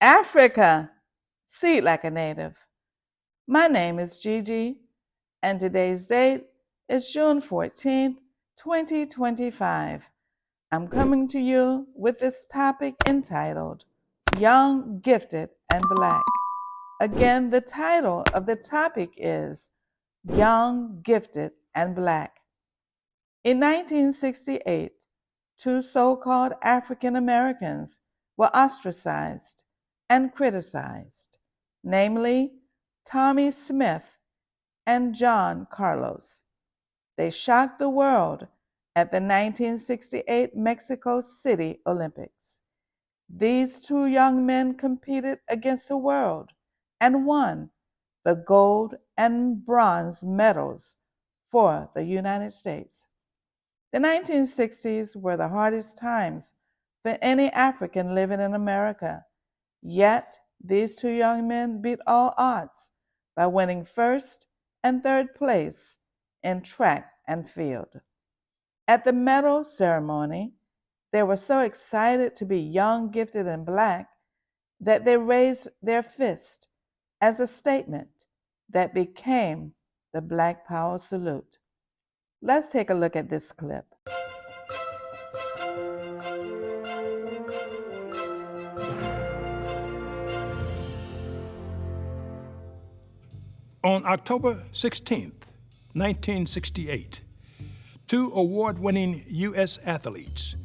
Africa, see it like a native. My name is Gigi, and today's date is June 14th, 2025. I'm coming to you with this topic entitled Young, Gifted, and Black. Again, the title of the topic is Young, Gifted, and Black. In 1968, two so-called African Americans were ostracized and criticized, namely Tommy Smith and John Carlos. They shocked the world at the 1968 Mexico City Olympics. These two young men competed against the world and won the gold and bronze medals for the United States. The 1960s were the hardest times for any African living in America. Yet, these two young men beat all odds by winning first and third place in track and field. At the medal ceremony, they were so excited to be young, gifted, and black that they raised their fist as a statement that became the Black Power salute. Let's take a look at this clip. On October 16, 1968, two award-winning U.S. athletes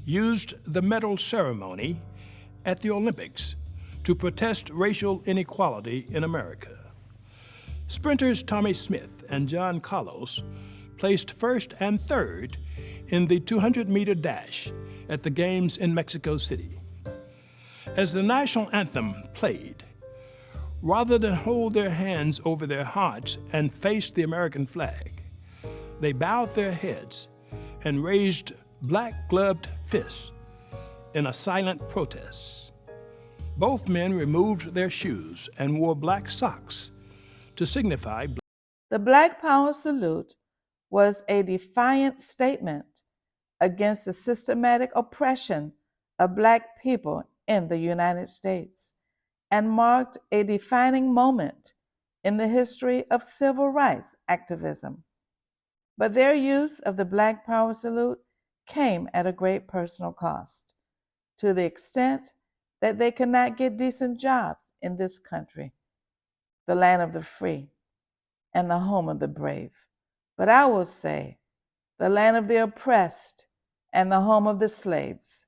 used the medal ceremony at the Olympics to protest racial inequality in America. Sprinters Tommy Smith and John Carlos placed first and third in the 200-meter dash at the Games in Mexico City. As the national anthem played, rather than hold their hands over their hearts and face the American flag, they bowed their heads and raised black-gloved fists in a silent protest. Both men removed their shoes and wore black socks to signify. The Black Power salute was a defiant statement against the systematic oppression of Black people in the United States and marked a defining moment in the history of civil rights activism. But their use of the Black Power salute came at a great personal cost, to the extent that they could not get decent jobs in this country, the land of the free and the home of the brave. But I will say, the land of the oppressed and the home of the slaves.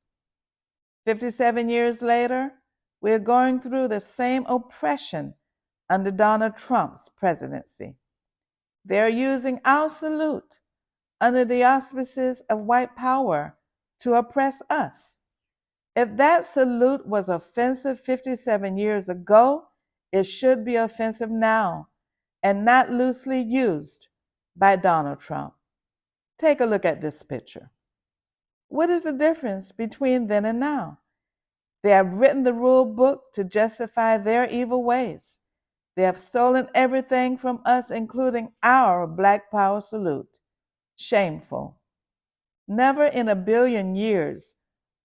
57 years later, we are going through the same oppression under Donald Trump's presidency. They are using our salute under the auspices of white power to oppress us. If that salute was offensive 57 years ago, it should be offensive now and not loosely used by Donald Trump. Take a look at this picture. What is the difference between then and now? They have written the rule book to justify their evil ways. They have stolen everything from us, including our Black Power salute. Shameful. Never in a billion years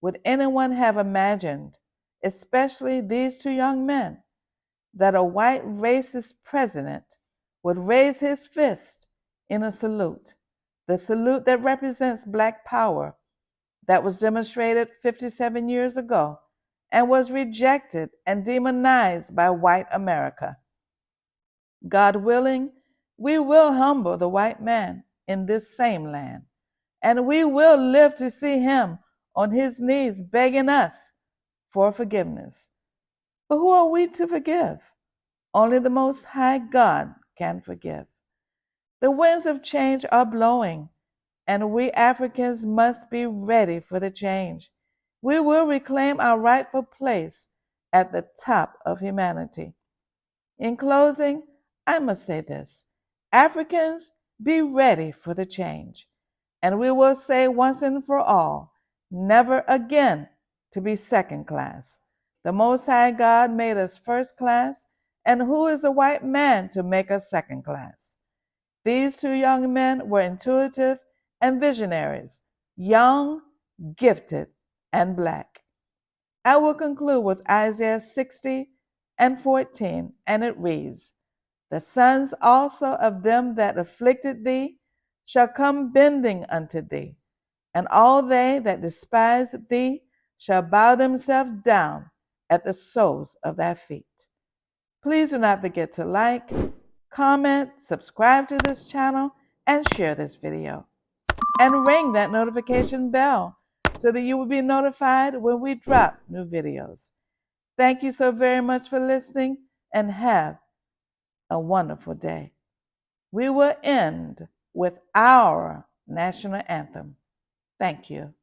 would anyone have imagined, especially these two young men, that a white racist president would raise his fist in a salute, the salute that represents Black power, that was demonstrated 57 years ago and was rejected and demonized by white America. God willing, we will humble the white man in this same land, and we will live to see him on his knees begging us for forgiveness. But who are we to forgive? Only the Most High God can forgive. The winds of change are blowing, and we Africans must be ready for the change. We will reclaim our rightful place at the top of humanity. In closing, I must say this: Africans, be ready for the change. And we will say once and for all, never again to be second class. The Most High God made us first class, and who is a white man to make us second class? These two young men were intuitive and visionaries, young, gifted, and Black. I will conclude with Isaiah 60:14, and it reads, "The sons also of them that afflicted thee shall come bending unto thee, and all they that despise thee shall bow themselves down at the soles of thy feet." Please do not forget to like, comment, subscribe to this channel, and share this video. And ring that notification bell so that you will be notified when we drop new videos. Thank you so very much for listening, and have a wonderful day. We will end with our national anthem. Thank you.